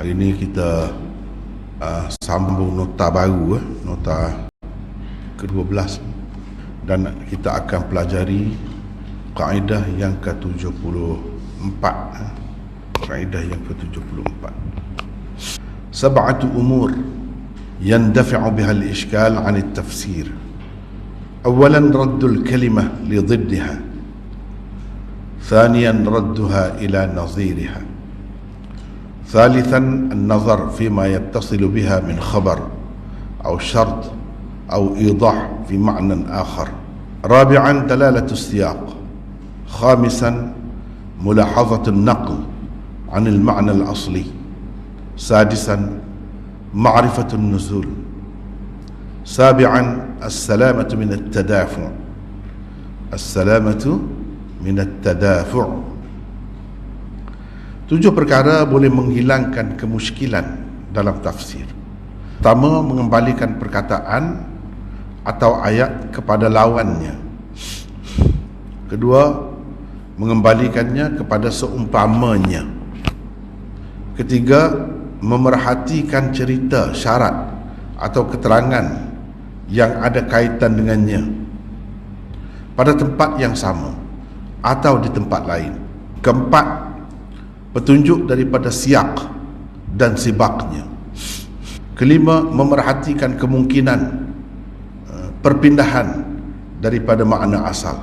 Hari ini kita sambung nota baru, nota ke-12, dan kita akan pelajari kaedah yang ke-74. Kaedah yang ke-74. Sab'atu umur yandafi'u biha al-ishkal 'an at-tafsir. Awalan raddul kalimah li ضدها. ثانيا ردها إلى نظيرها. ثالثا النظر فيما يتصل بها من خبر أو شرط أو إيضاح في معنى آخر. رابعا دلالة السياق. خامسا ملاحظة النقل عن المعنى الأصلي. سادسا معرفة النزول. سابعا السلامة من التدافع. السلامة من التدافع. 7 perkara boleh menghilangkan kemusykilan dalam tafsir. Pertama, mengembalikan perkataan atau ayat kepada lawannya. Kedua, mengembalikannya kepada seumpamanya. Ketiga, memerhatikan cerita, syarat atau keterangan yang ada kaitan dengannya pada tempat yang sama atau di tempat lain. Keempat, petunjuk daripada siyak dan sibaknya. Kelima, memerhatikan kemungkinan perpindahan daripada makna asal.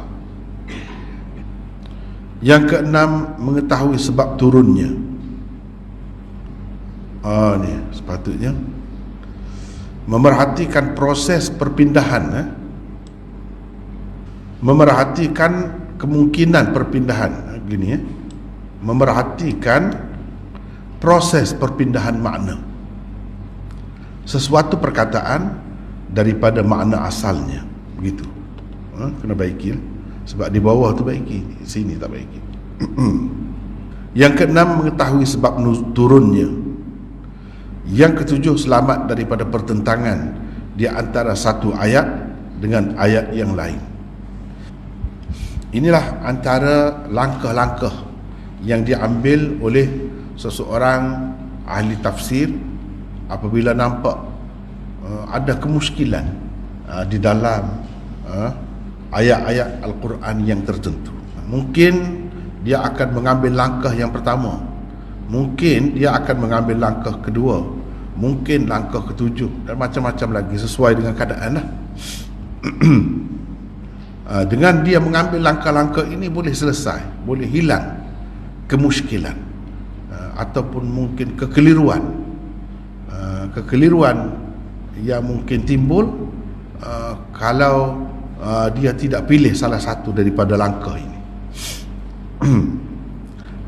Yang keenam, mengetahui sebab turunnya. Ni sepatutnya memerhatikan proses perpindahan, memerhatikan kemungkinan perpindahan. Gini memerhatikan proses perpindahan makna sesuatu perkataan daripada makna asalnya, begitu. Kena baiki, sebab di bawah tu baiki, sini tak baiki. Yang keenam, mengetahui sebab turunnya. Yang ketujuh, selamat daripada pertentangan di antara satu ayat dengan ayat yang lain. Inilah antara langkah-langkah yang diambil oleh seseorang ahli tafsir apabila nampak ada kemusykilan di dalam ayat-ayat Al-Quran yang tertentu. Mungkin dia akan mengambil langkah yang pertama, mungkin dia akan mengambil langkah kedua, mungkin langkah ketujuh, dan macam-macam lagi sesuai dengan keadaan lah. Dengan dia mengambil langkah-langkah ini boleh selesai, boleh hilang kemusykilan ataupun mungkin kekeliruan yang mungkin timbul kalau dia tidak pilih salah satu daripada langkah ini.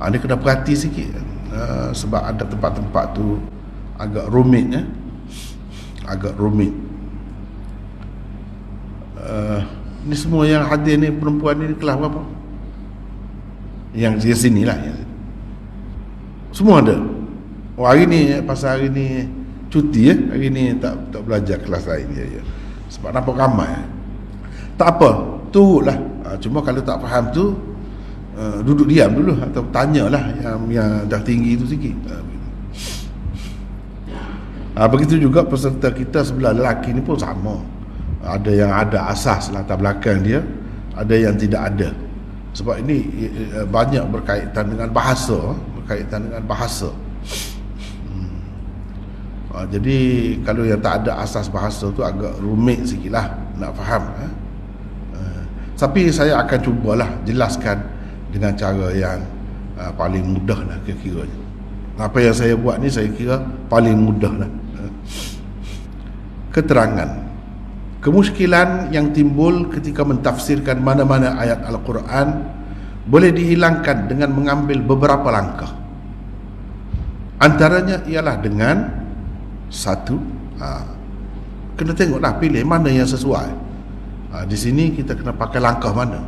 Dia kena perhati sikit, sebab ada tempat-tempat tu agak rumit, agak rumit. Ni semua yang hadir ni, perempuan ni kelas berapa? Yang di sini lah, semua ada. Hari ni, pasal hari ni cuti, hari ni tak belajar kelas lain je. Sebab nampak ramai. Tak apa, turutlah. Cuma kalau tak faham tu, duduk diam dulu atau tanyalah yang dah tinggi tu sikit. Begitu juga peserta kita sebelah lelaki ni pun sama. Ada yang ada asas latar belakang dia, ada yang tidak ada. Sebab ini banyak berkaitan dengan bahasa, jadi kalau yang tak ada asas bahasa tu agak rumit sikit lah nak faham. Tapi saya akan cubalah jelaskan dengan cara yang paling mudah lah kira-kiranya. Apa yang saya buat ni saya kira paling mudah lah. Keterangan kemusykilan yang timbul ketika mentafsirkan mana-mana ayat Al-Quran boleh dihilangkan dengan mengambil beberapa langkah. Antaranya ialah dengan satu, kena tengoklah, pilih mana yang sesuai. Di sini kita kena pakai langkah mana.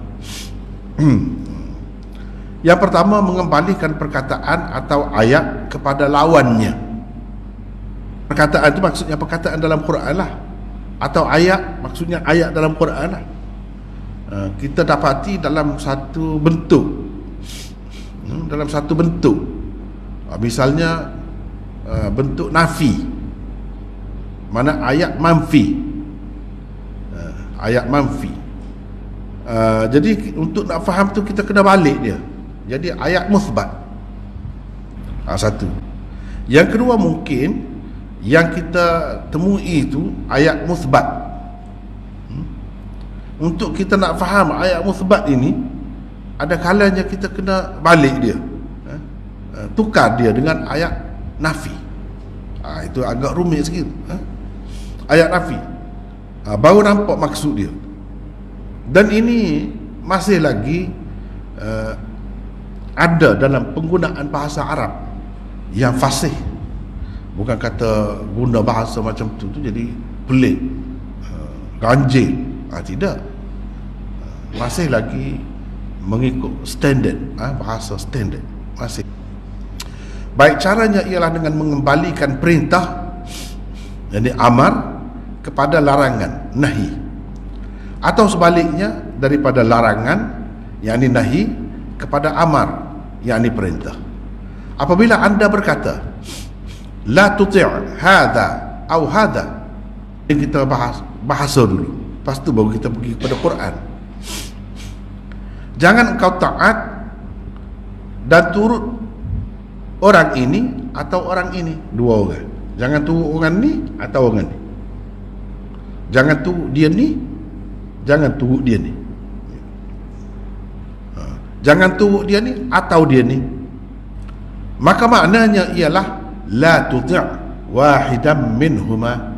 Yang pertama, mengembalikan perkataan atau ayat kepada lawannya. Perkataan itu maksudnya perkataan dalam Quran lah, atau ayat maksudnya ayat dalam Quran lah. Kita dapati dalam satu bentuk, misalnya bentuk nafi, mana ayat manfi. Ayat manfi. Jadi untuk nak faham tu kita kena balik dia. Jadi ayat musbat. Satu. Yang kedua, mungkin yang kita temui itu ayat musbat. Untuk kita nak faham ayat musbat ini, ada kalanya kita kena balik dia, tukar dia dengan ayat nafi. Itu agak rumit sikit. Ayat nafi, baru nampak maksud dia. Dan ini masih lagi ada dalam penggunaan bahasa Arab yang fasih. Bukan kata guna bahasa macam tu jadi pelik, ganjil. Tidak. Masih lagi mengikut standard, bahasa standard masih. Baik, caranya ialah dengan mengembalikan perintah, jadi amar, kepada larangan, nahi, atau sebaliknya daripada larangan, yakni nahi, kepada amar, yakni perintah. Apabila anda berkata la tuti' hadha atau hadha, kita bahas bahasa dulu, lepas tu baru kita pergi kepada Quran. Jangan engkau taat dan turut orang ini atau orang ini, dua orang. Jangan turut orang ni atau orang ni. Jangan turut dia ni, jangan turut dia ni. Jangan turut dia ni atau dia ni. Maka maknanya ialah la tuti' wahidam minhuma,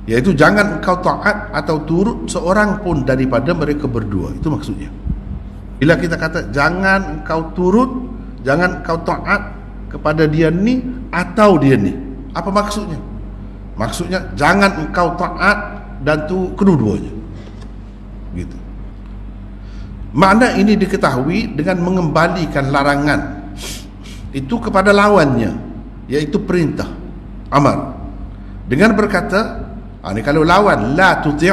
iaitu jangan engkau taat atau turut seorang pun daripada mereka berdua. Itu maksudnya. Bila kita kata jangan engkau turut, jangan engkau taat kepada dia ni atau dia ni, apa maksudnya? Maksudnya jangan engkau taat dan tu kedua-duanya. Gitu. Makna ini diketahui dengan mengembalikan larangan itu kepada lawannya, iaitu perintah, amar, dengan berkata, ini kalau lawan la tuti'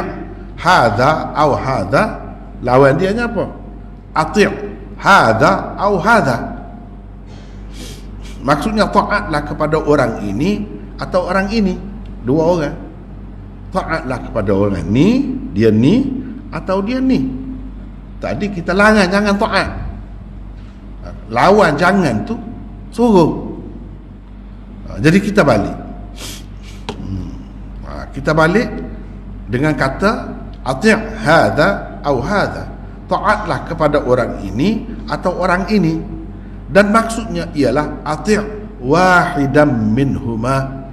hadha au hadha, lawan dia apa? Ati' hadha au hadha. Maksudnya taatlah kepada orang ini atau orang ini, dua orang. Taatlah kepada orang ni, dia ni atau dia ni. Tadi kita larang jangan taat, lawan jangan tu suruh. Jadi kita balik, kita balik dengan kata ati' hadha au hadha, taatlah kepada orang ini atau orang ini, dan maksudnya ialah ati' wahidam minhuma,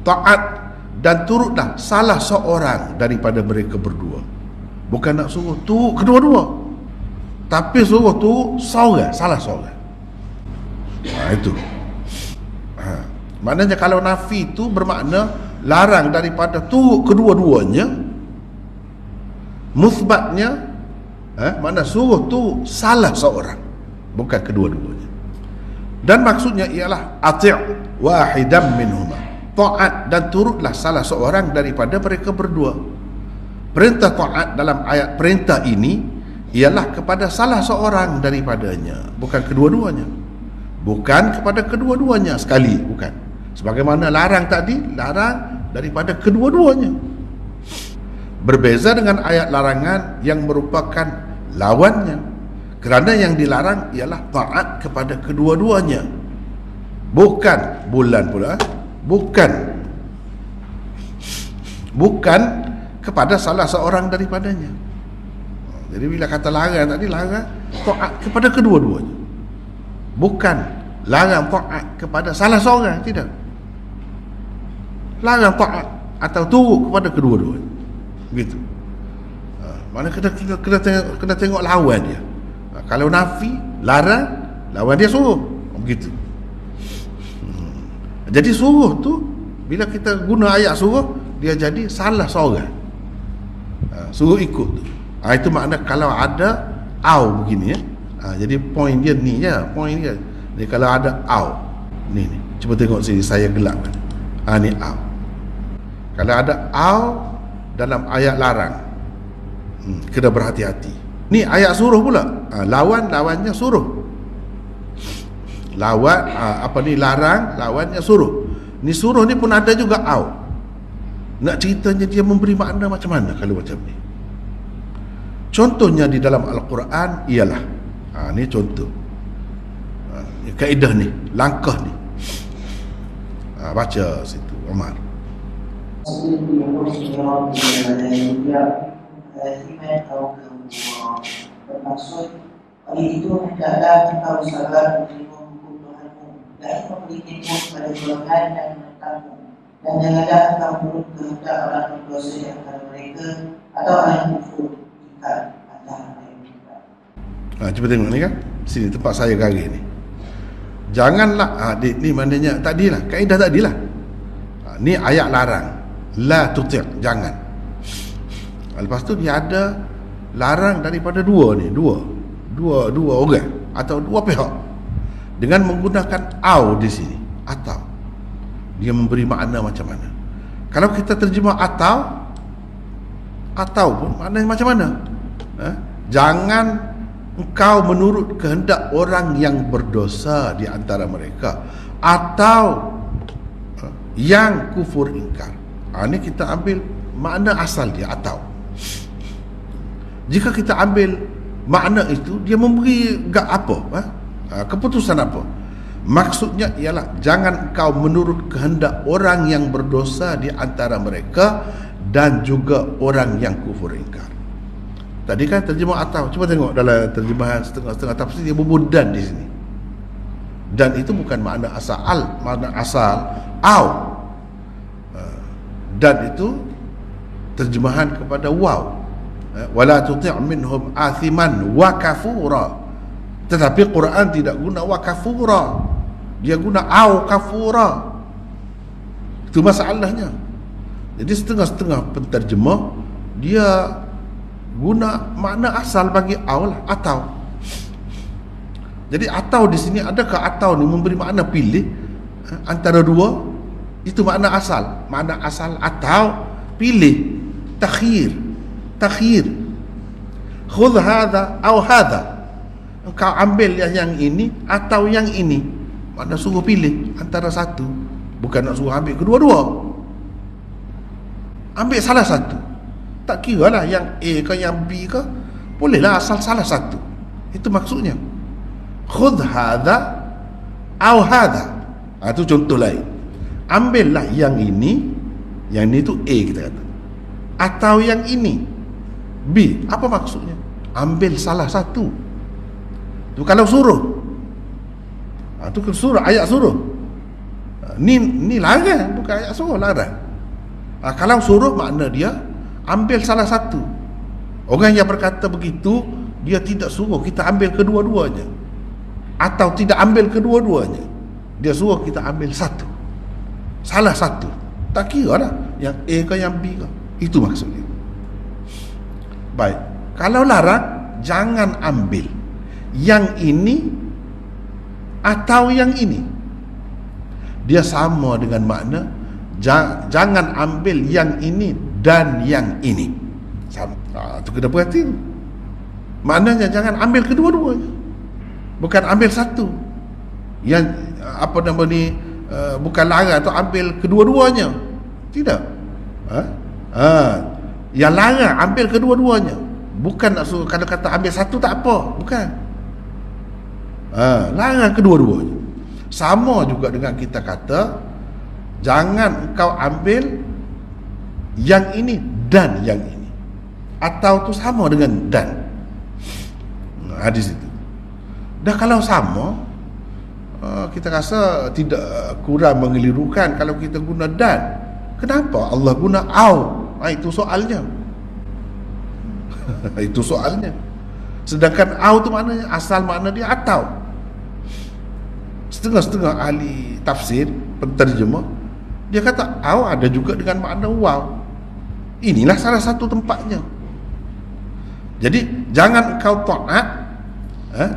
taat dan turutlah salah seorang daripada mereka berdua. Bukan nak suruh tu kedua-dua, tapi suruh tu seorang, salah seorang. Itu. Maknanya kalau nafi itu bermakna larang daripada turut kedua-duanya, musbatnya makna suruh tu salah seorang, bukan kedua-duanya. Dan maksudnya ialah ati' wahidam minhuma, taat dan turutlah salah seorang daripada mereka berdua. Perintah taat dalam ayat perintah ini ialah kepada salah seorang daripadanya, bukan kedua-duanya. Bukan kepada kedua-duanya sekali, bukan. Sebagaimana larang tadi, larang daripada kedua-duanya. Berbeza dengan ayat larangan yang merupakan lawannya, kerana yang dilarang ialah taat kepada kedua-duanya, bukan bulan pula, bukan kepada salah seorang daripadanya. Jadi bila kata larang tadi, larang taat kepada kedua-duanya, bukan larang taat kepada salah seorang. Tidak, larang taat atau turut kepada kedua-duanya. Begitu. Mana kena tengok lawan dia. Kalau nafi, larang, lawan dia suruh. Begitu. Jadi suruh tu, bila kita guna ayat suruh, dia jadi salah seorang, suruh ikut tu. Itu makna kalau ada au begini, jadi point dia ni je, point dia. Jadi kalau ada au ni, cuba tengok sini, saya gelap kan. Ni au. Kalau ada au dalam ayat larang, kena berhati-hati. Ni ayat suruh pula, lawannya suruh. Lawan larang, lawannya suruh. Ni suruh ni pun ada juga au. Nak ceritanya dia memberi makna macam mana kalau macam ni? Contohnya di dalam Al-Quran ialah ni contoh. Kaedah ni, langkah ni. Baca situ Umar. Bermaksud oleh itu hendaklah engkau sabar menerima hukum Tuhanmu dan memberikan kepada golongan yang menentangmu, dan janganlah engkau menurut kehendak orang berdosa di antara mereka atau orang yang kufur jika antara mereka. Cuba tengok ni kan, sini tempat saya garis ni. Janganlah ni maknanya tadilah, kaedah tadilah. Ni ayat larang, la tuti', jangan. Lepas tu dia ada larang daripada dua orang atau dua pihak dengan menggunakan au di sini. Atau dia memberi makna macam mana? Kalau kita terjemah atau pun maknanya macam mana? Jangan engkau menurut kehendak orang yang berdosa di antara mereka atau yang kufur ingkar. Ini kita ambil makna asal dia, atau jika kita ambil makna itu, dia memberi keputusan apa? Maksudnya ialah jangan kau menurut kehendak orang yang berdosa di antara mereka dan juga orang yang kufur ingkar. Tadi kan terjemah atau, cuba tengok dalam terjemahan setengah-setengah tafsir dia berbunyi dan di sini. Dan itu bukan makna asal au. Dan itu terjemahan kepada waw. Wala tuti' minhum athiman wa kafura. Tetapi Quran tidak guna wa kafura, dia guna au kafura. Itu masalahnya. Jadi setengah-setengah penterjemah dia guna makna asal bagi au lah, atau. Jadi atau di sini, adakah atau ni memberi makna pilih antara dua? Itu makna asal. Makna asal atau pilih, takhir. Khudh hadha au hadha. Engkau ambil yang ini atau yang ini. Makna suruh pilih antara satu, bukan nak suruh ambil kedua-dua. Ambil salah satu. Tak kira lah yang A ke yang B ke, bolehlah asal salah satu. Itu maksudnya. Khudh hadha au hadha. Itu contoh lain. Ambillah yang ini tu A kita kata, atau yang ini B. Apa maksudnya? Ambil salah satu. Tu kalau suruh. Tu suruh, ayat suruh. Ni larang, bukan ayat suruh, larang. Kalau suruh makna dia ambil salah satu. Orang yang berkata begitu, dia tidak suruh kita ambil kedua-duanya, atau tidak ambil kedua-duanya. Dia suruh kita ambil satu, salah satu. Tak kira lah yang A ke yang B ke. Itu maksudnya. Baik, kalau larang, jangan ambil yang ini atau yang ini. Dia sama dengan makna jangan ambil yang ini dan yang ini. Sama. Itu kena perhati. Maknanya jangan ambil kedua-duanya, bukan ambil satu. Yang bukan larang atau ambil kedua-duanya. Tidak. Yang larang ambil kedua-duanya, bukan nak suruh. Kalau kata ambil satu tak apa, bukan. Larang kedua-duanya. Sama juga dengan kita kata jangan engkau ambil yang ini dan yang ini, atau tu sama dengan dan. Di situ. Dah kalau sama, kita rasa tidak kurang mengelirukan kalau kita guna dan. Kenapa Allah guna au? Itu soalnya. Itu soalnya. Sedangkan au tu maknanya, asal makna dia atau. Setengah-setengah ahli tafsir, penterjemah, dia kata au ada juga dengan makna waw. Inilah salah satu tempatnya. Jadi jangan engkau taat,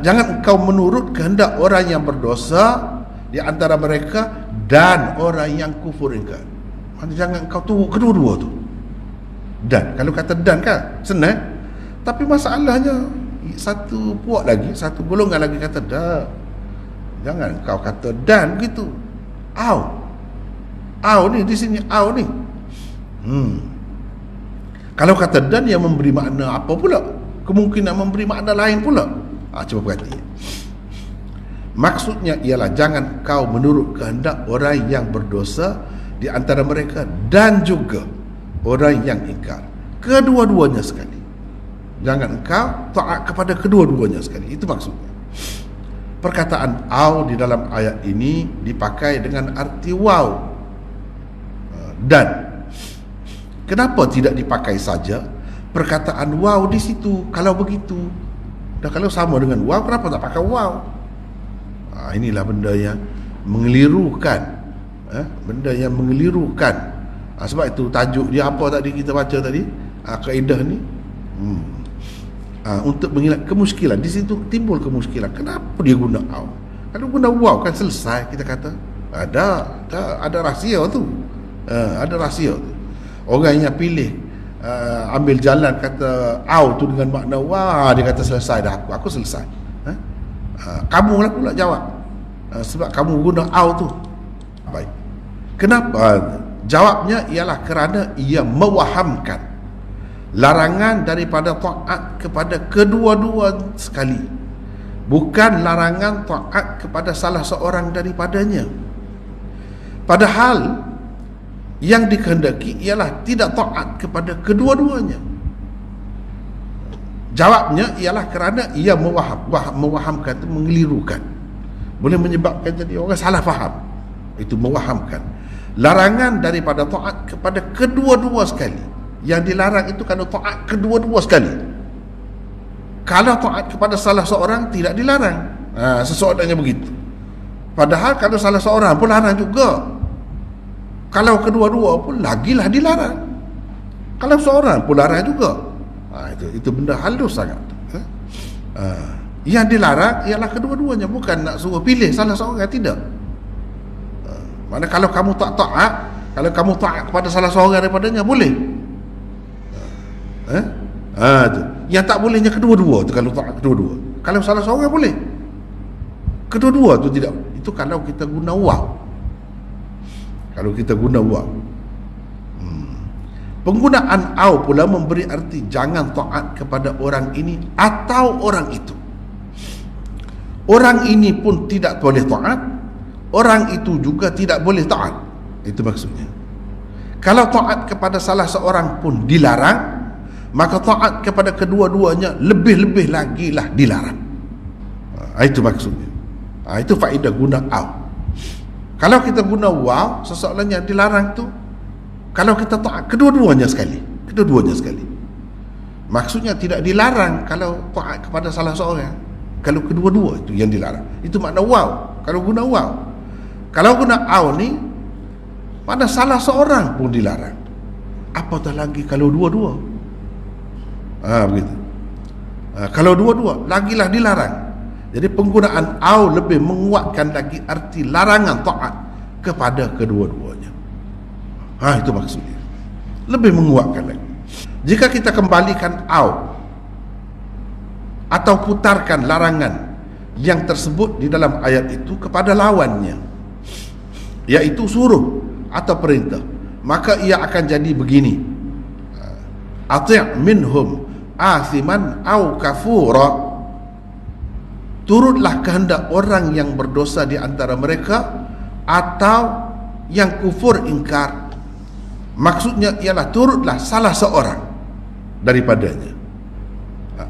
jangan engkau menurut kehendak orang yang berdosa di antara mereka dan orang yang kufur ingkar. Jangan engkau tunggu kedua-dua tu. Dan kalau kata dan kan senang, tapi masalahnya satu puak lagi, satu golongan lagi kata dah, Jangan kau kata dan begitu. Au ni di sini au ni. Kalau kata dan yang memberi makna apa pula? Kemungkinan memberi makna lain pula. Cuba perhati. Maksudnya ialah jangan kau menurut kehendak orang yang berdosa di antara mereka dan juga orang yang ingkar. Kedua-duanya sekali. Jangan engkau taat kepada kedua-duanya sekali. Itu maksudnya. Perkataan au di dalam ayat ini dipakai dengan arti waw dan. Kenapa tidak dipakai saja perkataan waw di situ kalau begitu? Dan kalau sama dengan waw, kenapa tak pakai waw? Inilah benda yang mengelirukan. Benda yang mengelirukan. Sebab itu tajuk dia apa tadi kita baca tadi? Kaedah ni. Untuk mengelak kemuskilan. Di situ timbul kemuskilan. Kenapa dia guna au? Kalau guna waw kan selesai kita kata. Ada rahsia tu. Ada rahsia tu. Orang yang pilih ambil jalan kata au tu dengan makna wah, dia kata selesai dah aku selesai. Kamu lah pula jawab. Sebab kamu guna au tu. Baik. Kenapa? Jawabnya ialah kerana ia mewahamkan larangan daripada taat kepada kedua-dua sekali. Bukan larangan taat kepada salah seorang daripadanya. Padahal yang dikehendaki ialah tidak taat kepada kedua-duanya. Jawabnya ialah kerana ia mewahamkan itu mengelirukan. Boleh menyebabkan jadi orang salah faham. Itu mewahamkan larangan daripada taat kepada kedua-dua sekali. Yang dilarang itu kerana taat kedua-dua sekali. Kalau taat kepada salah seorang tidak dilarang. Sesoalannya begitu. Padahal kalau salah seorang pun larang juga. Kalau kedua-dua pun lagilah dilarang. Kalau seorang pun larang juga. Itu benda halus sangat. Yang dilarang ialah kedua-duanya, bukan nak suruh pilih salah seorang, tidak. Mana kalau kamu tak taat, kalau kamu taat kepada salah seorang daripadanya boleh. Yang tak bolehnya kedua-dua tu, kalau taat kedua-dua. Kalau salah seorang boleh. Kedua-dua tu tidak. Itu kalau kita guna waw. Kalau kita guna waw. Penggunaan au pula memberi arti jangan taat kepada orang ini atau orang itu. Orang ini pun tidak boleh taat, orang itu juga tidak boleh taat. Itu maksudnya. Kalau taat kepada salah seorang pun dilarang, maka taat kepada kedua-duanya lebih-lebih lagi lah dilarang. Itu maksudnya. Itu faedah guna au. Kalau kita guna waw, sesoalan yang dilarang tu, kalau kita taat kedua-duanya sekali, maksudnya tidak dilarang kalau taat kepada salah seorang. Kalau kedua-dua itu yang dilarang. Itu makna waw. Kalau guna waw. Kalau guna au ni, mana salah seorang pun dilarang. Apatah lagi kalau dua-dua. Begitu. Kalau dua-dua, lagilah dilarang. Jadi penggunaan au lebih menguatkan lagi arti larangan taat kepada kedua-duanya. Itu maksudnya. Lebih menguatkan lagi. Jika kita kembalikan au atau putarkan larangan yang tersebut di dalam ayat itu kepada lawannya, iaitu suruh atau perintah, maka ia akan jadi begini: ati' minhum athiman au kafura, turutlah kehendak orang yang berdosa di antara mereka atau yang kufur ingkar. Maksudnya ialah turutlah salah seorang daripadanya.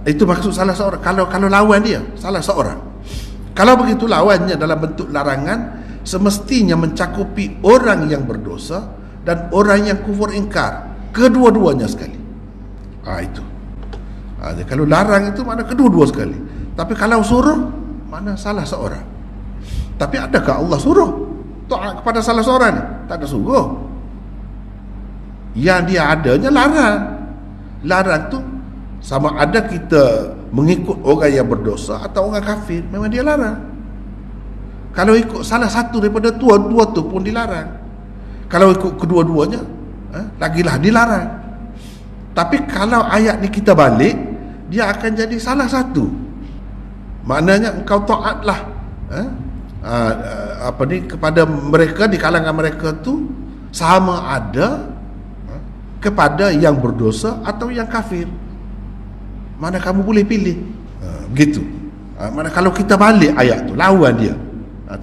Itu maksud salah seorang. Kalau lawan dia salah seorang. Kalau begitu lawannya dalam bentuk larangan semestinya mencakupi orang yang berdosa dan orang yang kufur ingkar, kedua-duanya sekali. Itu. Kalau larang itu mana kedua-dua sekali. Tapi kalau suruh, mana salah seorang. Tapi adakah Allah suruh taat kepada salah seorang ni? Tak ada suruh. Yang dia adanya larang. Larang tu sama ada kita mengikut orang yang berdosa atau orang kafir, memang dia larang. Kalau ikut salah satu daripada dua tu pun dilarang. Kalau ikut kedua-duanya, lagilah dilarang. Tapi kalau ayat ni kita balik, dia akan jadi salah satu. Maknanya engkau taatlah kepada mereka, di kalangan mereka tu sama ada kepada yang berdosa atau yang kafir. Mana kamu boleh pilih. Begitu. Mana kalau kita balik ayat tu, lawan dia,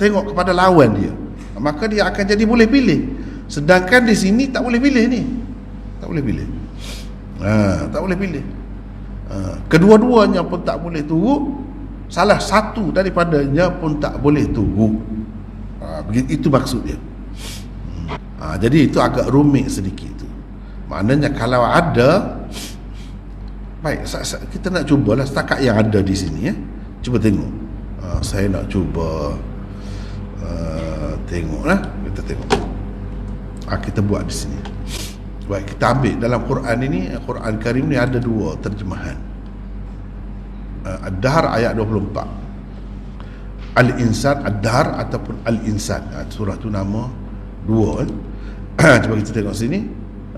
tengok kepada lawan dia, maka dia akan jadi boleh pilih. Sedangkan di sini tak boleh pilih ni. Tak boleh pilih. Tak boleh pilih. Kedua-duanya pun tak boleh turut, salah satu daripadanya pun tak boleh turut. Itu maksud dia. Jadi itu agak rumit sedikit tu. Maknanya kalau ada, baik, kita nak cubalah setakat yang ada di sini ya. Cuba tengok. Saya nak cuba tengoklah. Kita tengok. Kita buat di sini. Baik, kita ambil dalam Quran ini, Quran Karim ni ada dua terjemahan. Ad-Dahr ayat 24. Al-Insan, Ad-Dahr ataupun Al-Insan. Surah tu nama dua. Cuba kita tengok sini.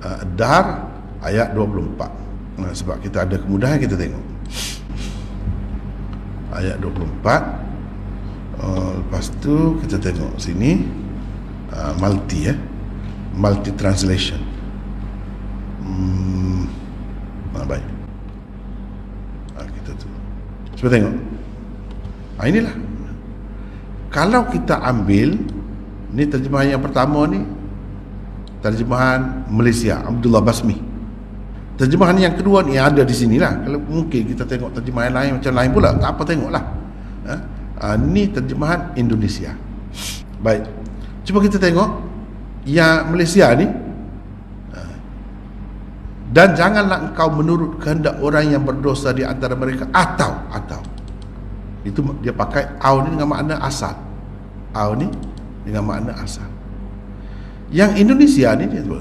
Ad-Dahr ayat 24. Sebab kita ada kemudahan, kita tengok ayat 24. Lepas tu kita tengok sini multi translation. Baik, kita tu cuba tengok. Inilah, kalau kita ambil ni terjemahan yang pertama ni, terjemahan Malaysia Abdullah Basmi. Terjemahan yang kedua ni ada di sinilah. Kalau mungkin kita tengok terjemahan lain macam lain pula, tak apa, tengoklah. Ni terjemahan Indonesia. Baik, cuba kita tengok yang Malaysia ni. Dan janganlah engkau menurut kehendak orang yang berdosa di antara mereka, atau itu dia pakai au ni dengan makna asal. Au ni dengan makna asal. Yang Indonesia ni dia tu,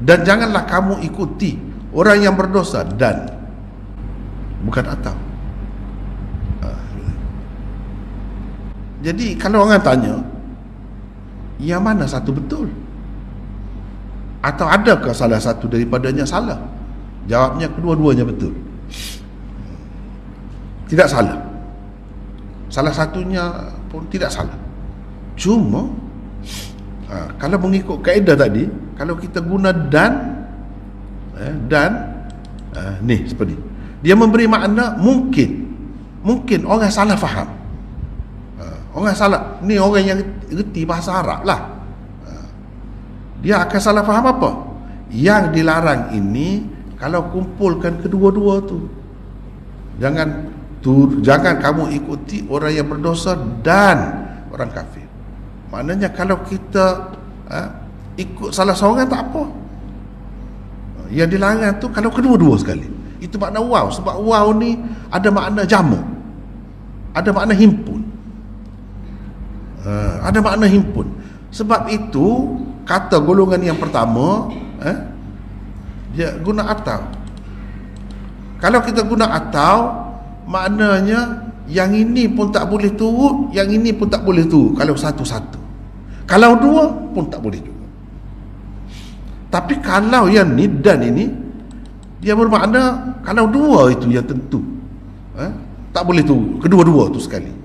dan janganlah kamu ikuti orang yang berdosa, dan bukan atau. Jadi kalau orang tanya, yang mana satu betul? Atau adakah salah satu daripadanya salah? Jawabnya kedua-duanya betul. Tidak salah. Salah satunya pun tidak salah. Cuma kalau mengikut kaedah tadi, kalau kita guna dan ni seperti dia memberi makna mungkin orang salah faham. Orang salah, ni orang yang reti bahasa Arab lah, dia akan salah faham apa? Yang dilarang ini kalau kumpulkan kedua-dua tu, jangan kamu ikuti orang yang berdosa dan orang kafir. Maknanya kalau kita ikut salah seorang tak apa. Yang dilarang tu kalau kedua-dua sekali. Itu makna waw. Sebab waw ni ada makna jamak, ada makna himpun. Ada makna himpun. Sebab itu kata golongan yang pertama dia guna atau. Kalau kita guna atau, maknanya yang ini pun tak boleh turut, yang ini pun tak boleh turut kalau satu-satu. Kalau dua pun tak boleh juga. Tapi kalau yang ni dan ini, dia bermakna kalau dua itu yang tentu tak boleh turut, kedua-dua tu sekali.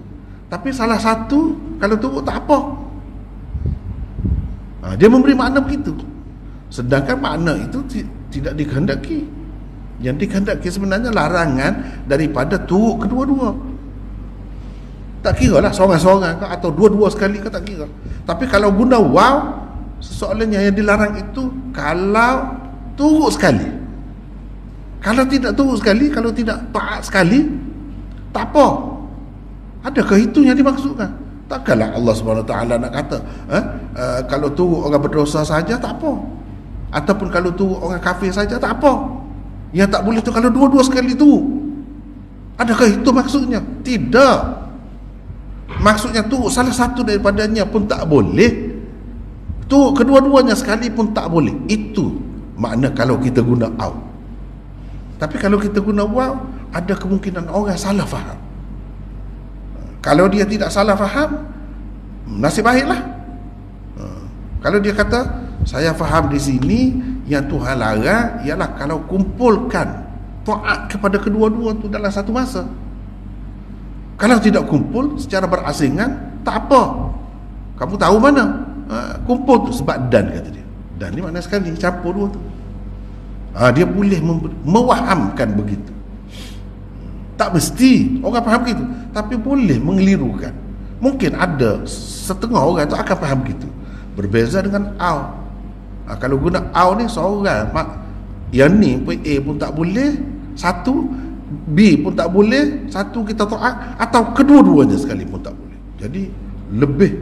Tapi salah satu kalau turut tak apa. Dia memberi makna begitu. Sedangkan makna itu tidak dikehendaki. Yang dikehendaki sebenarnya larangan daripada turut kedua-dua. Tak kira lah seorang-seorang ke atau dua-dua sekali ke, tak kira. Tapi kalau guna waw, soalannya yang dilarang itu kalau turut sekali. Kalau tidak turut sekali, kalau tidak taat sekali, tak apa. Adakah itu yang dimaksudkan? Takkanlah Allah SWT nak kata kalau turut orang berdosa saja tak apa, ataupun kalau turut orang kafir saja tak apa. Yang tak boleh tu kalau dua-dua sekali tu. Adakah itu maksudnya? Tidak. Maksudnya turut salah satu daripadanya pun tak boleh, tu kedua-duanya sekali pun tak boleh. Itu makna kalau kita guna au. Tapi kalau kita guna waw, ada kemungkinan orang salah faham. Kalau dia tidak salah faham, nasib baiklah. Kalau dia kata, saya faham di sini yang Tuhan larang ialah kalau kumpulkan taat kepada kedua-dua tu dalam satu masa. Kalau tidak kumpul secara berasingan, tak apa. Kamu tahu mana? Kumpul tu sebab dan, kata dia. Dan ni makna sekali, campur dua tu. Dia boleh mewahamkan begitu. Tak mesti orang faham begitu, tapi boleh mengelirukan. Mungkin ada setengah orang tu akan faham begitu. Berbeza dengan au. Kalau guna au ni seorang, yang ni pun A pun tak boleh, satu B pun tak boleh, satu kita taat, atau kedua-duanya sekali pun tak boleh. Jadi lebih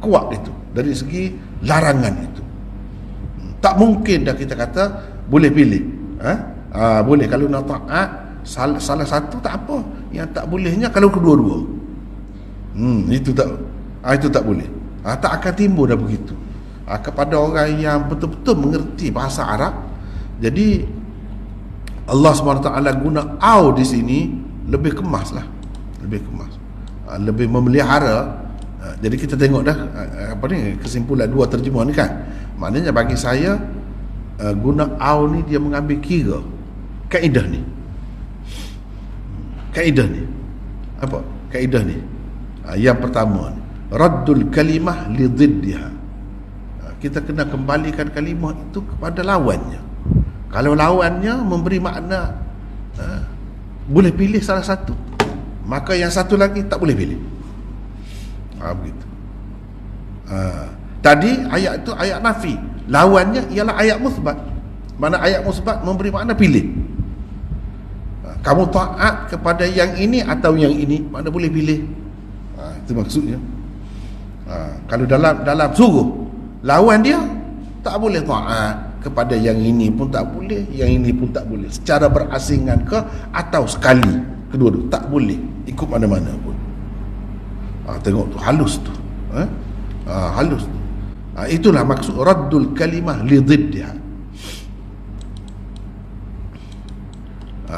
kuat itu dari segi larangan itu. Tak mungkin dah kita kata boleh pilih. Boleh kalau nak taat salah satu tak apa, yang tak bolehnya kalau kedua-dua. Itu tak boleh. Tak akan timbul dah begitu. Kepada orang yang betul-betul mengerti bahasa Arab. Jadi Allah SWT guna au di sini lebih kemas lah, lebih kemas, lebih memelihara. Jadi kita tengok dah kesimpulan dua terjemahan ni kan. Maknanya bagi saya guna au ni dia mengambil kira kaedah ni. Kaedah ni apa? Kaedah ni yang pertama ni, raddul kalimah li dhiddiha. Kita kena kembalikan kalimah itu kepada lawannya. Kalau lawannya memberi makna boleh pilih salah satu, maka yang satu lagi tak boleh pilih. Begitu. Tadi ayat itu ayat nafi, lawannya ialah ayat musbat. Mana ayat musbat memberi makna pilih. Kamu taat kepada yang ini atau yang ini, mana boleh pilih. Itu maksudnya. Kalau dalam suruh, lawan dia tak boleh taat kepada yang ini pun tak boleh, yang ini pun tak boleh, secara berasingan ke atau sekali, kedua-dua tak boleh ikut mana-mana pun. Tengok tu halus tu. Halus tu. Itulah maksud raddul kalimah li dhiddiha.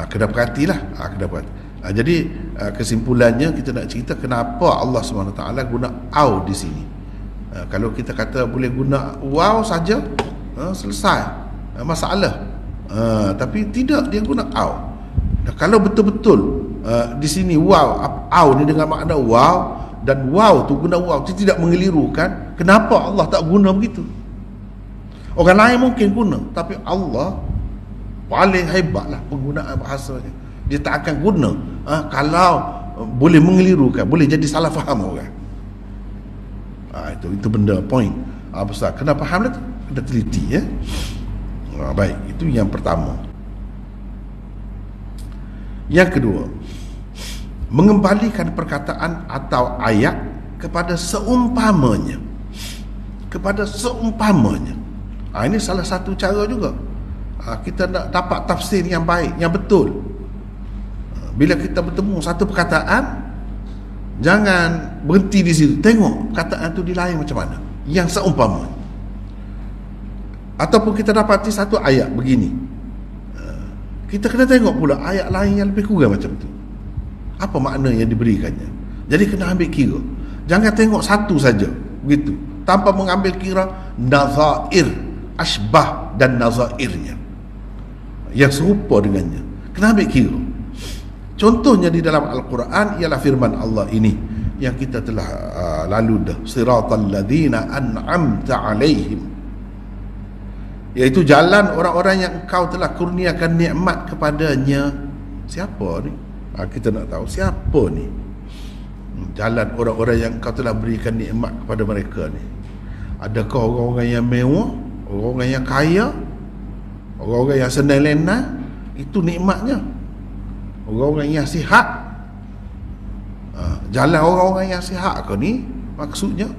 Kena perhatilah, kena perhati. Jadi kesimpulannya kita nak cerita kenapa Allah SWT guna au di sini. Kalau kita kata boleh guna waw saja, selesai masalah. Tapi tidak, dia guna au. Kalau betul-betul di sini waw, au ni dengan makna waw, dan waw tu guna waw tu tidak mengelirukan, kenapa Allah tak guna begitu? Orang lain mungkin guna, tapi Allah paling hebatlah penggunaan bahasanya. Dia tak akan guna kalau boleh mengelirukan, boleh jadi salah faham orang. Itu benda point besar. Kena faham lah tu, kena teliti ya. Baik, itu yang pertama. Yang kedua, mengembalikan perkataan atau ayat kepada seumpamanya. Kepada seumpamanya. Ini salah satu cara juga. Kita nak dapat tafsir yang baik, yang betul. Bila kita bertemu satu perkataan, jangan berhenti di situ. Tengok perkataan itu di lain macam mana, yang seumpama. Ataupun kita dapati satu ayat begini, kita kena tengok pula ayat lain yang lebih kurang macam tu. Apa makna yang diberikannya? Jadi kena ambil kira. Jangan tengok satu saja begitu, tanpa mengambil kira nazair, asbah dan nazairnya yang serupa dengannya. Kena ambil kira. Contohnya di dalam Al-Quran ialah firman Allah ini yang kita telah lalu dah, siratal ladzina an'amta alaihim, iaitu jalan orang-orang yang engkau telah kurniakan nikmat kepadanya. Siapa ni? Kita nak tahu siapa ni. Jalan orang-orang yang engkau telah berikan nikmat kepada mereka ni. Adakah orang-orang yang mewah, orang-orang yang kaya, orang-orang yang senang lena? Itu nikmatnya. Orang-orang yang sihat, jalan orang-orang yang sihat ke ni maksudnya?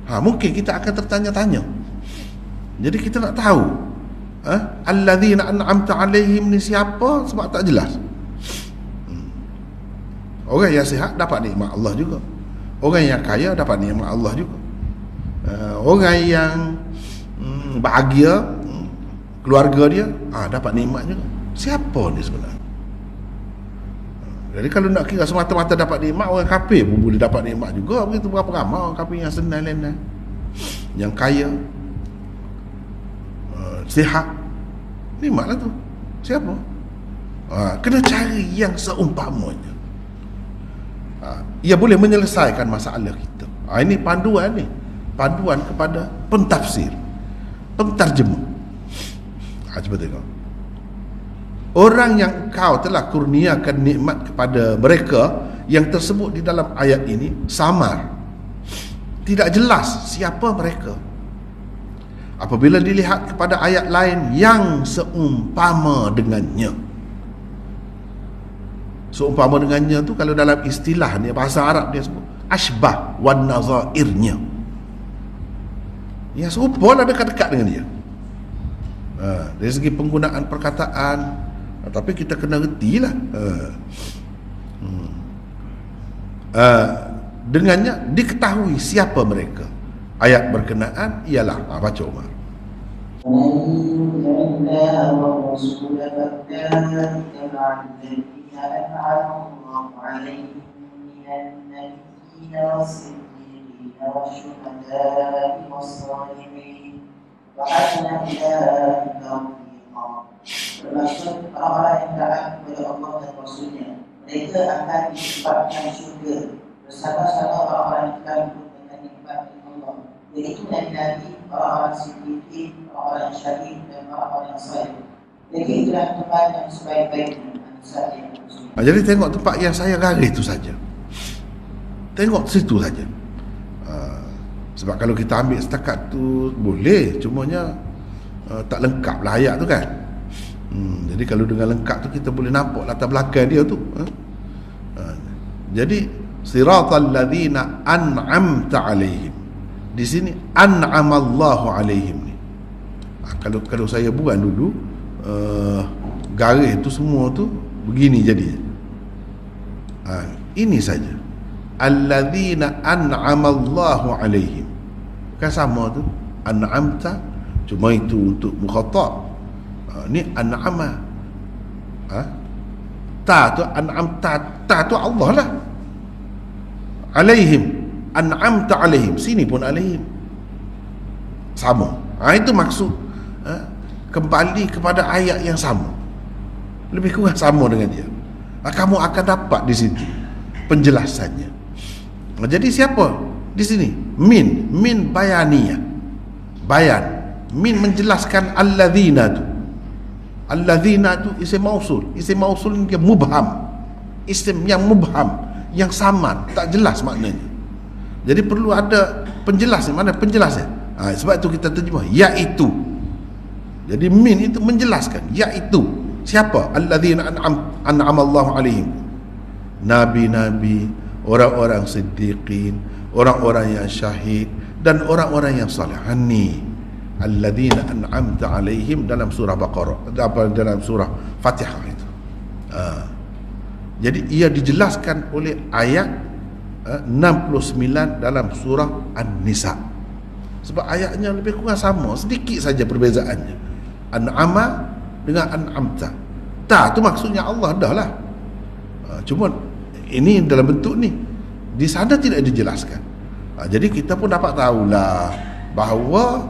Mungkin kita akan tertanya-tanya. Jadi kita nak tahu alladzina an'amta alaihim ni siapa, sebab tak jelas. Orang yang sihat dapat nikmat Allah juga. Orang yang kaya dapat nikmat Allah juga. Orang yang bahagia, keluarga dia dapat nikmat juga. Siapa ni sebenarnya? Jadi kalau nak kira semata-mata dapat nikmat, orang kafir pun boleh dapat nikmat juga. Begitu berapa ramai orang kafir yang senang lena, yang kaya, sihat, nikmatlah tu. Siapa? Kena cari yang seumpamanya. Ia boleh menyelesaikan masalah kita. Ini panduan ni. Panduan kepada pentafsir, penterjemah. Cuba tengok. Orang yang kau telah kurniakan nikmat kepada mereka, yang tersebut di dalam ayat ini samar, tidak jelas siapa mereka. Apabila dilihat kepada ayat lain yang seumpama dengannya. Seumpama dengannya tu kalau dalam istilah ni, bahasa Arab dia sebut asbah wan nazairnya. Ya, serupa lah, dekat-dekat dengan dia. Dari segi penggunaan perkataan, tapi kita kena reti lah. Dengannya diketahui siapa mereka. Ayat berkenaan ialah, baca Umar. Termasuk orang-orang yang taat kepada Allah dan Rasulnya, mereka akan disebabkan syurga bersama-sama orang-orang yang telah menggunakan nikmat Allah, yaitu Nabi-Nabi, orang-orang siddiqin, orang-orang yang syahid, dan orang-orang yang saleh. Mereka itulah tempat yang sebaik-baiknya. Jadi tengok tempat yang saya garis itu saja. Tengok situ saja. Sebab kalau kita ambil setakat tu boleh, cumanya tak lengkap lah ayat tu kan. Jadi kalau dengan lengkap tu kita boleh nampak latar belakang dia tu. Jadi siratal ladzina an'amta alaihim. Di sini an'amallahu alaihim ni. Kalau saya buat dulu garis tu semua tu begini jadi. Ini saja. Alladzina an'amallahu alaihim. Bukan sama tu. An'amta, cuma itu untuk mukhatab. Ni an'ama. Ta tu an'amta, ta tu Allah lah. Alaihim, an'amta alaihim. Sini pun alaihim. Sama. Itu maksud. Kembali kepada ayat yang sama. Lebih kurang sama dengan dia. Kamu akan dapat di situ penjelasannya. Jadi siapa di sini? Min bayaniyah. Bayan. Min menjelaskan alladzina tu. Alladzina tu isim mausul. Isim mausul ni mubham. Isim yang mubham, yang samar, tak jelas maknanya. Jadi perlu ada penjelas. Mana penjelasnya? Sebab itu kita terjemah iaitu. Jadi min itu menjelaskan iaitu siapa? Alladzina an'amallahu alaihim. Nabi-nabi, orang-orang siddiqin, orang-orang yang syahid, dan orang-orang yang salih. Ni alladzina an'amta alaihim dalam surah Baqarah, dalam surah Fatihah itu. Jadi ia dijelaskan oleh ayat 69 dalam surah An-Nisa. Sebab ayatnya lebih kurang sama, sedikit saja perbezaannya. An'ama dengan an'amta. Ta tu maksudnya Allah dah lah. Cuma ini dalam bentuk ni, di sana tidak dijelaskan. Jadi kita pun dapat tahulah bahawa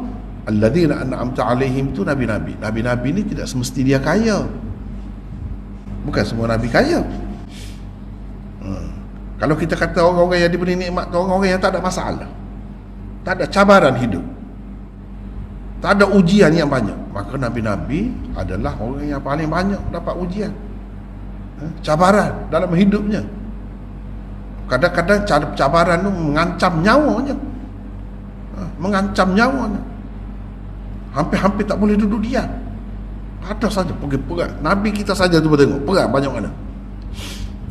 alladzina an'amta alaihim tu nabi-nabi. Nabi-nabi ni tidak semesti dia kaya. Bukan semua nabi kaya. Kalau kita kata orang-orang yang diberi nikmat tu orang-orang yang tak ada masalah, tak ada cabaran hidup, tak ada ujian yang banyak, maka nabi-nabi adalah orang yang paling banyak dapat ujian, cabaran dalam hidupnya. Kadang-kadang cabaran tu mengancam nyawanya, mengancam nyawanya, hampir-hampir tak boleh duduk diam. Ada saja pergi perang. Nabi kita saja tu tengok perang banyak mana.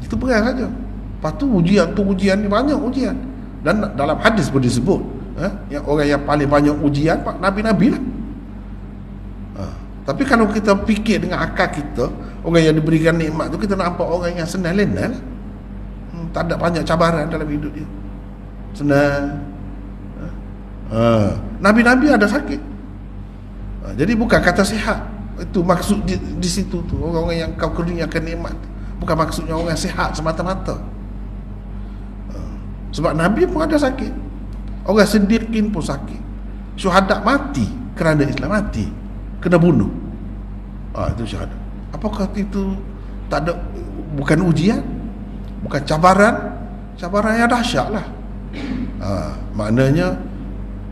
Itu perang saja. Lepas tu ujian ni banyak ujian. Dan dalam hadis pun disebut, yang orang yang paling banyak ujian nabi-nabi lah. Tapi kalau kita fikir dengan akal kita, orang yang diberikan nikmat tu, kita nampak orang yang senang lena lah. Tak ada banyak cabaran dalam hidup dia, senang. Nabi-nabi ada sakit. Jadi bukan kata sihat. Itu maksud di situ tu, orang-orang yang kau kurniakan nikmat, bukan maksudnya orang sihat semata-mata. Sebab Nabi pun ada sakit, orang siddiqin pun sakit, syuhada mati kerana Islam, mati kena bunuh. Itu syuhada. Apakah itu tak ada, bukan ujian, bukan cabaran yang dahsyat lah. Maknanya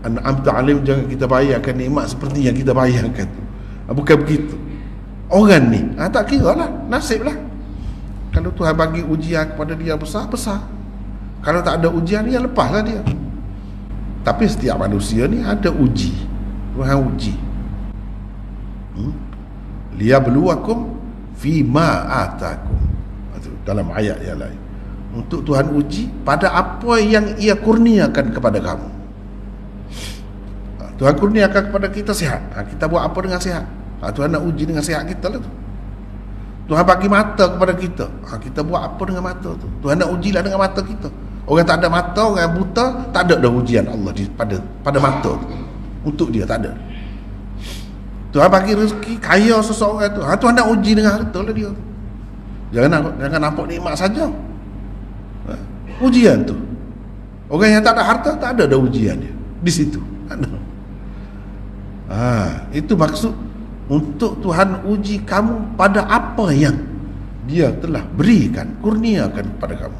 an'amta alaihim, jangan kita bayangkan nikmat seperti yang kita bayangkan tu. Bukan begitu. Orang ni tak kira lah, nasib lah. Kalau Tuhan bagi ujian kepada dia besar. Kalau tak ada ujian, dia lepaslah dia. Tapi setiap manusia ni ada uji. Tuhan uji. Liyabluwakum fima atakum. Itu dalam ayat yang lain. Untuk Tuhan uji pada apa yang ia kurniakan kepada kamu. Tuhan kurniakan kepada kita sihat. Kita buat apa dengan sihat? Tuhan nak uji dengan sihat kita lah tu. Tuhan bagi mata kepada kita. Kita buat apa dengan mata tu? Tuhan nak ujilah dengan mata kita. Orang tak ada mata, orang buta, tak ada dah ujian Allah pada mata tu. Untuk dia tak ada. Tuhan bagi rezeki kaya seseorang tu. Tuhan nak uji dengan harta lah dia. Jangan nampak nikmat saja. Ujian tu. Orang yang tak ada harta, tak ada dah ujian dia. Di situ. Itu maksud untuk Tuhan uji kamu pada apa yang dia telah berikan, kurniakan kepada kamu.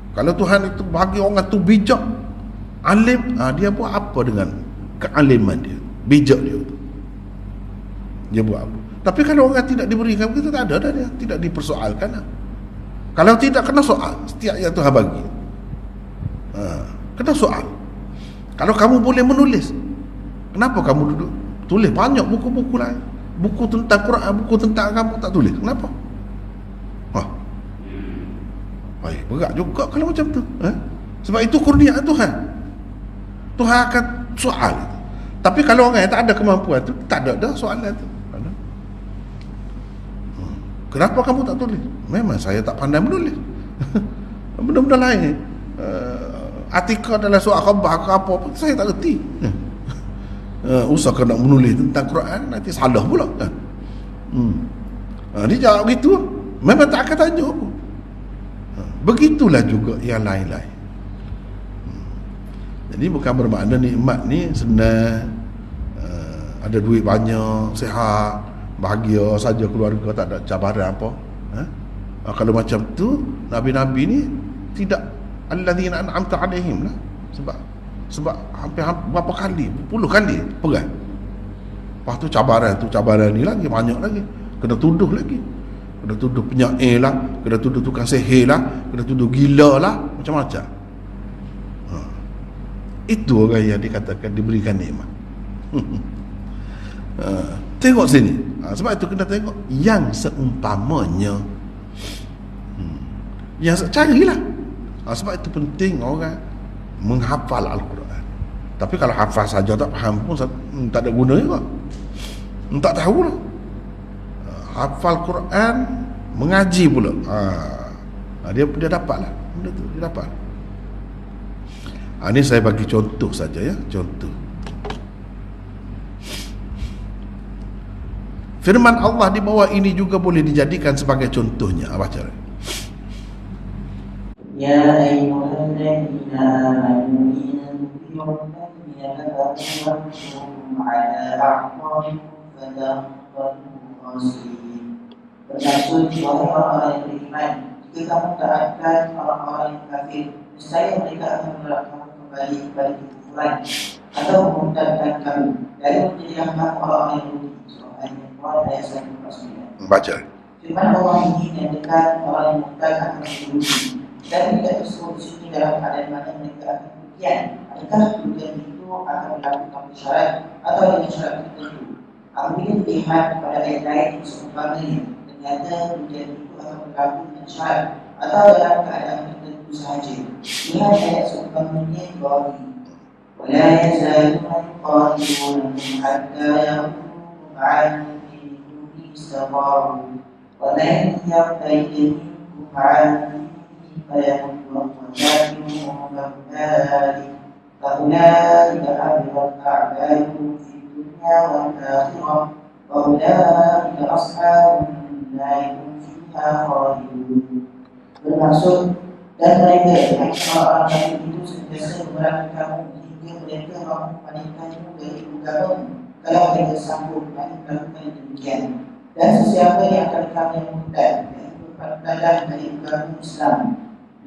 Kalau Tuhan itu bagi orang tu bijak, alim, dia buat apa dengan kealiman dia, bijak dia tu? Dia buat apa? Tapi kalau orang tidak diberikan, kita tak ada dah dia, tidak dipersoalkan. Kalau tidak, kena soal setiap yang Tuhan bagi. Kena soal. Kalau kamu boleh menulis, kenapa kamu duduk tulis banyak buku-buku lain, buku tentang Quran, buku tentang agama, tak tulis? Kenapa? Berat juga kalau macam tu. Sebab itu kurniaan Tuhan. Tuhan akan soal. Tapi kalau orang yang tak ada kemampuan tu, tak ada dah soalan tu. Kenapa kamu tak tulis? Memang saya tak pandai menulis. Benda-benda lain, artikel dalam surah khabar ke apa pun saya tak reti. Usahakan nak menulis tentang Quran, nanti salah pula. Dia jawab begitu, memang tak akan tanya apa. Begitulah juga yang lain-lain. Jadi bukan bermakna nikmat ni senang, ada duit banyak, sihat, bahagia saja, keluarga tak ada cabaran apa. Kalau macam tu, Nabi-Nabi ni tidak alladzina an'amta alaihim lah. Sebab hampir berapa kali, berpuluh kali perang. Lepas tu cabaran ni lagi banyak lagi. Kena tuduh lagi. Kena tuduh penyair lah, kena tuduh tukang sihir lah, kena tuduh gila lah, macam-macam. Itu orang yang dikatakan diberikan nikmat. Tengok sini. Sebab itu kena tengok yang seumpamanya. Yang carilah. Sebab itu penting orang menghafal Al-Quran. Tapi kalau hafal saja tak faham pun tak ada guna juga. Tak tahu lah. Hafal Quran, mengaji pula. Dia dapat lah. Benda tu dia dapat. Ini saya bagi contoh saja ya, contoh. Firman Allah di bawah ini juga boleh dijadikan sebagai contohnya. Baca. Ya ayyuhalladzina amanu in yataqallakum ala a'qabikum fadaqatu khasirin. Bermaksud, wahai orang-orang yang beriman, jika kamu taatkan orang-orang yang kafir, nescaya mereka akan menerap kamu kembali kepada kekufuran atau memurtadkan kamu, lalu menjadikan kamu orang-orang yang rugi. Surah Al-Imran ayat 149. Baca. Firman Allah ini menyatakan orang yang murtad akan rugi. Dan tidak tersebut di sini dalam keadaan mana mereka akan kerugian. Adakah kerugian itu akan dilakukan syarat atau dengan syarat tertentu? Apabila dilihat pada ayat lain yang seumpamanya, ternyata kerugian itu akan berlaku dengan syarat atau dalam keadaan tertentu sahaja. Lihat ayat seumpamanya di bawah ini. وَلَا يَزَالُونَ يُقَاتِلُونَكُمْ حَتَّى يَرُدُّوكُمْ عَنْ دِينِكُمْ إِنِ اسْتَطَاعُوا وَمَنْ يَرْتَدِّ مِنكُمْ عَنْ فيموت وهو كافر فأولئك حبطت أعمالهم في الدنيا والآخرة وأولئك أصحاب النار هم فيها خالدون. Bermaksud, dan mereka yang orang kafir itu sentiasa memerangi kamu hingga mereka mahu memalingkanmu dari agamamu kalau mereka sanggup melakukan demikian. Dan sesiapa yang akan kami murtad berpandang dari agama Islam,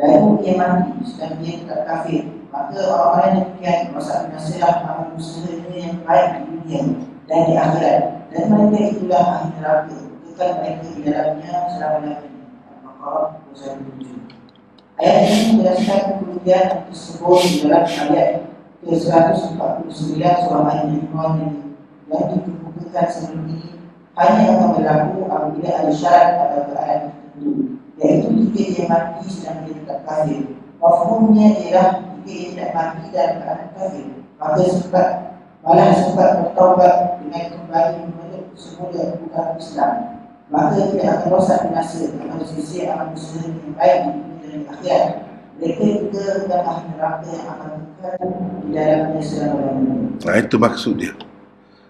lalu ia mati sedang dia tetap kafir, maka orang-orang yang demikian merasa binasilah amal usahanya yang baik di dunia dan di akhirat, dan mereka itulah ahli neraka, kekal mereka di dalamnya selama-lamanya. Al-Baqarah 27. Ayat ini menjelaskan kemudian tersebut di dalam ayat ke-149 surah Al-Imran yang dikemukakan sebelum ini hanya akan berlaku apabila ada syarat atau keadaan tertentu, yaitu jika dia mati sedang dia tetap kafir. Mafhumnya ialah jika dia tidak mati dalam keadaan kafir, maka malah sempat bertaubat dengan kembali memeluk semula bukan Islam, maka tidak akan rosak binasa atau sia-sia amal usaha yang baik di dunia dan di akhirat. Mereka juga bukan ahli neraka yang akan kekal di dalamnya selama-lamanya. Nah, itu maksud dia.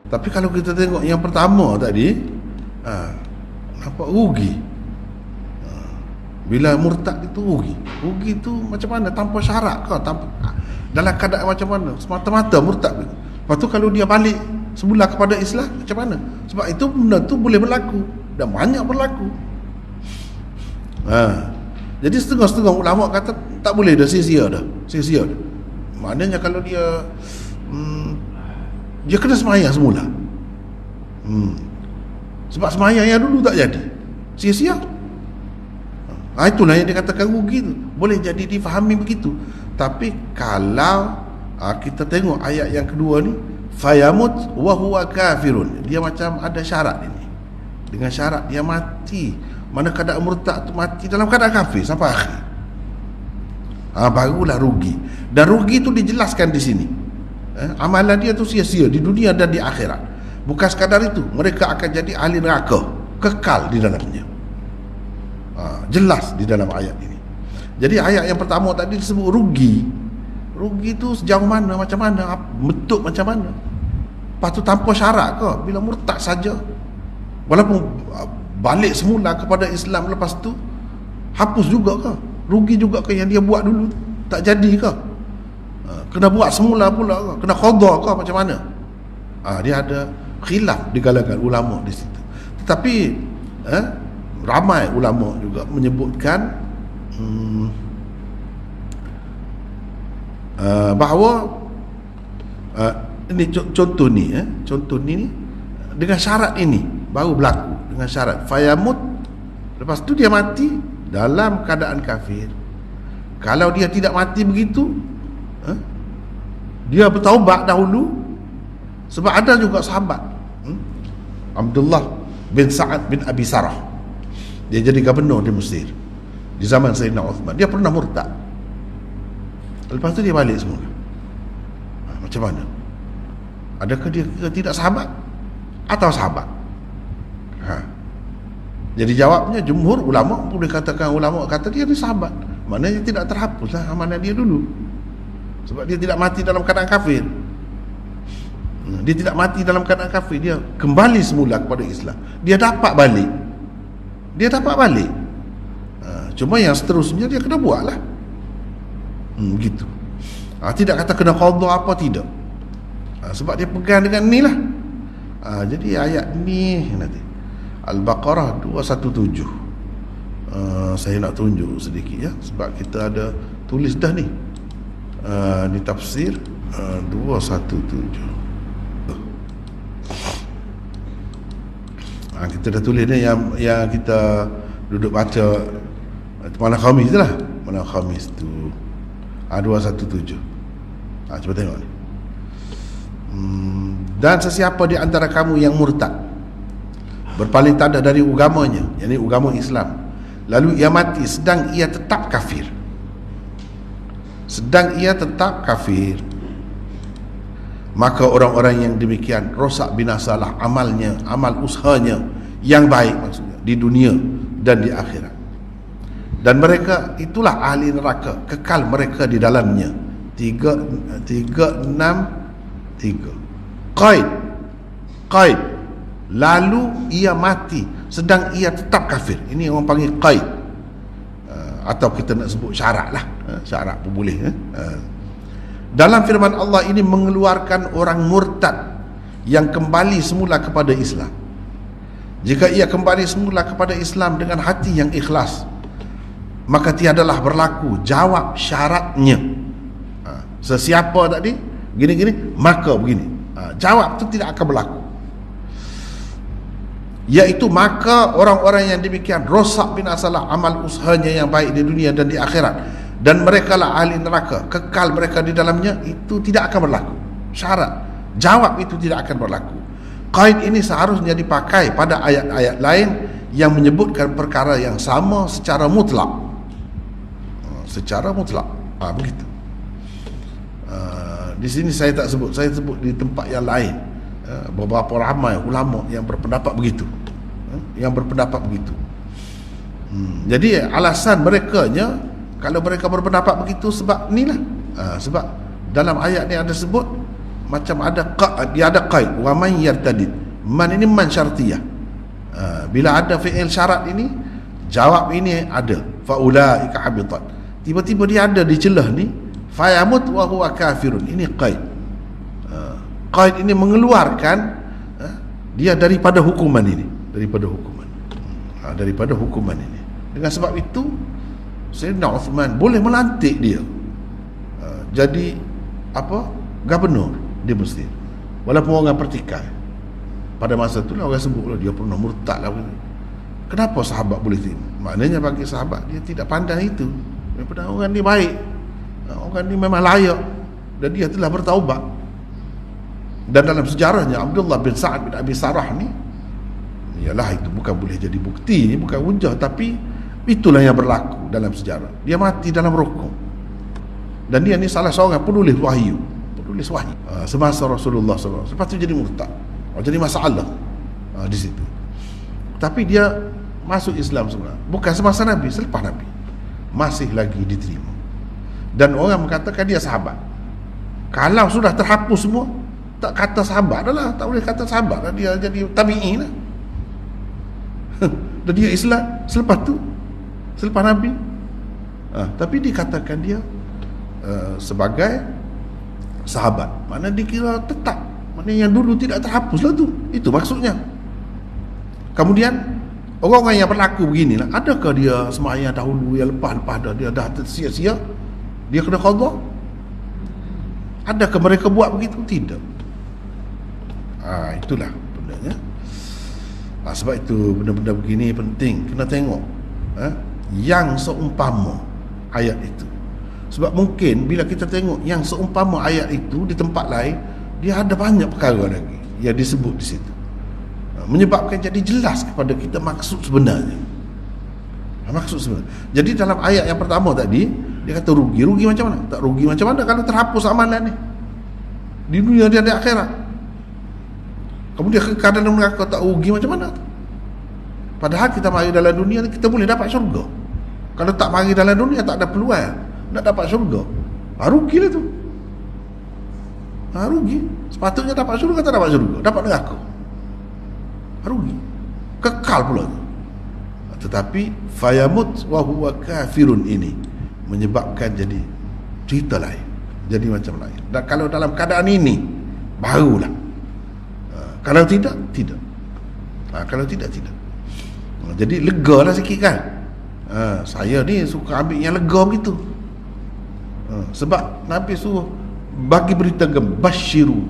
Tapi kalau kita tengok yang pertama tadi, nampak rugi. Bila murtad itu rugi. Rugi itu macam mana? Tanpa syarat ke? Dalam keadaan macam mana? Semata-mata murtad. Lepas tu kalau dia balik semula kepada Islam, macam mana? Sebab itu benda tu boleh berlaku. Dan banyak berlaku. Jadi setengah-setengah ulama kata tak boleh dah, sia-sia dah. Sia-sia dah. Maknanya kalau dia dia kena semayang semula. Sebab semayang yang dulu tak jadi, sia-sia. Itulah yang dikatakan rugi tu. Boleh jadi difahami begitu. Tapi kalau kita tengok ayat yang kedua ni, fayamut wa huwa kafirun, dia macam ada syarat ini. Dengan syarat dia mati. Mana keadaan murtad tu mati dalam keadaan kafir sampai akhir. Barulah rugi. Dan rugi tu dijelaskan di sini. Amalan dia tu sia-sia di dunia dan di akhirat. Bukan sekadar itu, mereka akan jadi ahli neraka, kekal di dalamnya. Jelas di dalam ayat ini. Jadi ayat yang pertama tadi disebut rugi. Rugi tu sejauh mana, macam mana, bentuk macam mana. Lepas tu tanpa syarat ke? Bila murtad saja, walaupun balik semula kepada Islam lepas tu, hapus juga ke? Rugi juga ke yang dia buat dulu tak jadi ke? Kena buat semula pula ke? Kena qada ke macam mana? Dia ada khilaf di kalangan ulama di situ. Tetapi ramai ulama juga menyebutkan bahawa ini contoh ni dengan syarat ini baru berlaku, dengan syarat fayamut, lepas tu dia mati dalam keadaan kafir. Kalau dia tidak mati begitu, dia bertaubat dahulu. Sebab ada juga sahabat Abdullah bin Sa'ad bin Abi Sarah, dia jadi gubernur di Mesir di zaman Sayyidina Uthman. Dia pernah murtad, lepas tu dia balik semula. Macam mana? Adakah dia tidak sahabat atau sahabat? Jadi jawabnya jumhur ulama, boleh katakan ulama kata dia ni sahabat. Maknanya tidak terhapuslah amalan dia dulu. Sebab dia tidak mati dalam keadaan kafir. Dia tidak mati dalam keadaan kafir, dia kembali semula kepada Islam. Dia dapat balik. Cuma yang seterusnya dia kena buat lah. Begitu. Tidak kata kena qada apa, tidak. Sebab dia pegang dengan ni lah. Jadi ayat ni nanti Al-Baqarah 217. Saya nak tunjuk sedikit ya, sebab kita ada tulis dah ni. Ni tafsir 217. Kita dah tulis ni yang kita duduk baca malam Khamis tu lah. Malam Khamis tu 217. Cuba tengok ni. Dan sesiapa di antara kamu yang murtad, berpaling tanda dari agamanya, yakni agama Islam, lalu ia mati sedang ia tetap kafir, maka orang-orang yang demikian rosak binasalah amalnya, amal usahanya yang baik maksudnya di dunia dan di akhirat. Dan mereka itulah ahli neraka, kekal mereka di dalamnya. 363. Qaid. Lalu ia mati sedang ia tetap kafir. Ini orang panggil qaid. Atau kita nak sebut syarat lah. Syarat pun boleh. Dalam firman Allah ini mengeluarkan orang murtad yang kembali semula kepada Islam. Jika ia kembali semula kepada Islam dengan hati yang ikhlas, maka tiadalah berlaku jawab syaratnya. Sesiapa tadi gini-gini maka begini. Jawab itu tidak akan berlaku. Iaitu maka orang-orang yang demikian rosak binasalah amal usahanya yang baik di dunia dan di akhirat, dan mereka lah ahli neraka, kekal mereka di dalamnya. Itu tidak akan berlaku. Syarat jawab itu tidak akan berlaku. Qaid ini seharusnya dipakai pada ayat-ayat lain yang menyebutkan perkara yang sama secara mutlak. Secara mutlak. Begitu. Di sini saya tak sebut, saya sebut di tempat yang lain. Beberapa ramai ulama yang berpendapat begitu. Yang berpendapat begitu. Jadi alasan merekanya, kalau mereka berpendapat begitu sebab inilah. Sebab dalam ayat ni ada sebut macam dia ada qaid wa man yartadid. Man ini man syartiyah. Bila ada fi'il syarat ini, jawab ini ada, faulaika habitat. Tiba-tiba dia ada di celah ni, fayamut wa huwa kafirun. Ini qaid. Qaid ini mengeluarkan dia daripada hukuman ini, daripada hukuman ini. Dengan sebab itu Sayyidina Uthman boleh melantik dia jadi gubernur di Mesir, walaupun orang pertikai. Pada masa itulah orang sebutlah dia pernah murtad lah. Kenapa sahabat boleh terima? Maknanya bagi sahabat dia tidak pandang itu. Daripada orang ni baik, orang ni memang layak, dan dia telah bertaubat. Dan dalam sejarahnya Abdullah bin Sa'ad bin Abi Sarah ni, ialah itu bukan boleh jadi bukti, ini bukan hujah, tapi itulah yang berlaku dalam sejarah. Dia mati dalam rukuk, dan dia ni salah seorang penulis wahyu semasa Rasulullah SAW. Lepas tu jadi murtad, jadi masalah di situ. Tapi dia masuk Islam sebenarnya bukan semasa Nabi, selepas Nabi masih lagi diterima. Dan orang mengatakan dia sahabat. Kalau sudah terhapus semua, tak kata sahabat dah lah, tak boleh kata sahabat dah, dia jadi tabi'i lah. Dan dia Islam selepas tu, selepas Nabi. Tapi dikatakan dia sebagai sahabat, mana dikira tetap, mana yang dulu tidak terhapus lah tu. Itu maksudnya. Kemudian orang-orang yang berlaku beginilah, adakah dia sembahyang dahulu yang lepas dah dia dah sia-sia, dia kena qadha? Adakah mereka buat begitu? Tidak. Itulah bendanya. Sebab itu benda-benda begini penting kena tengok yang seumpama ayat itu. Sebab mungkin bila kita tengok yang seumpama ayat itu di tempat lain, dia ada banyak perkara lagi yang disebut di situ, menyebabkan jadi jelas kepada kita maksud sebenarnya. Maksud sebenarnya. Jadi dalam ayat yang pertama tadi dia kata rugi. Rugi macam mana? Tak rugi macam mana kalau terhapus amalan ni di dunia dan di akhirat. Kemudian kekal dalam neraka, tak rugi macam mana? Padahal kita mari dalam dunia ni kita boleh dapat syurga. Kalau tak mari dalam dunia tak ada peluang nak dapat syurga. Rugilah tu. Rugi. Sepatutnya dapat syurga, tak dapat syurga, dapat neraka. Rugi. Kekal pula tu. Tetapi fayamut wa huwa kafirun ini menyebabkan jadi cerita lain, jadi macam lain. Dan kalau dalam keadaan ini barulah. Kalau tidak, tidak. Kalau tidak, tidak. Jadi lega lah sikit kan. Saya ni suka ambil yang lega begitu. Sebab Nabi suruh bagi berita basyiru,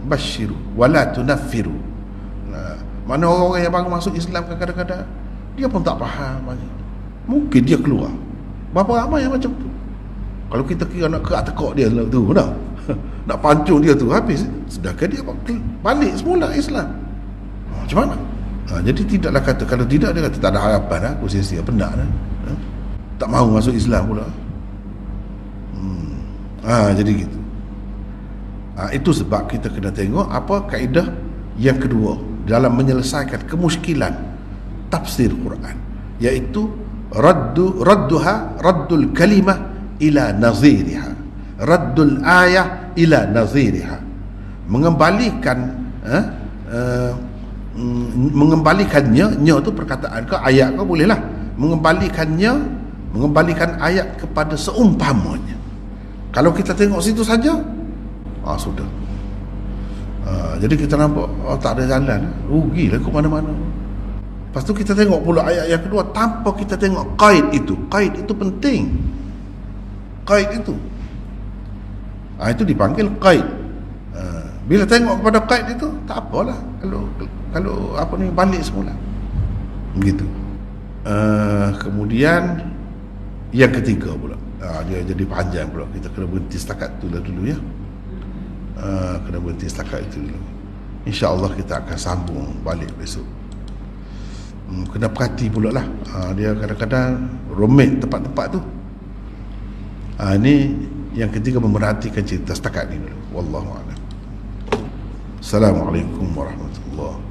basyiru wala tunaffiru. Mana orang-orang yang baru masuk Islam kadang-kadang dia pun tak faham. Mungkin dia keluar. Berapa ramai yang macam tu. Kalau kita kira nak kerak-tekak dia tu dah, nak pancung dia tu, habis. Sedangkan dia balik semula Islam. Macam mana? Jadi tidaklah kata, kalau tidak dia kata tak ada harapan, aku sia-sia, penat dah. Tak mahu masuk Islam pula. Jadi gitu. Itu sebab kita kena tengok apa kaedah yang kedua dalam menyelesaikan kemuskilan tafsir Quran, iaitu raddul kalimah ila naziriha, raddul ayah ila naziriha, mengembalikannya, nya tu perkataan ke ayat ke bolehlah, mengembalikan ayat kepada seumpamanya. Kalau kita tengok situ saja, sudah. Jadi kita nampak tak ada jalan, rugilah ke mana-mana. Lepas tu kita tengok pula ayat yang kedua, tanpa kita tengok qaid itu. Qaid itu penting. Qaid itu Itu dipanggil qaid. Bila tengok kepada qaid itu, tak apalah kalau apa ni balik semula. Begitu. Kemudian yang ketiga pula, dia jadi panjang pula, kita kena berhenti setakat tu lah dulu ya. Kena berhenti setakat itu dulu. InsyaAllah kita akan sambung balik besok. Kena perhati pula lah, dia kadang-kadang rumit tempat-tempat tu. Ini yang ketiga, memerhatikan cerita setakat ni dulu. Wallahu a'lam. Assalamualaikum warahmatullahi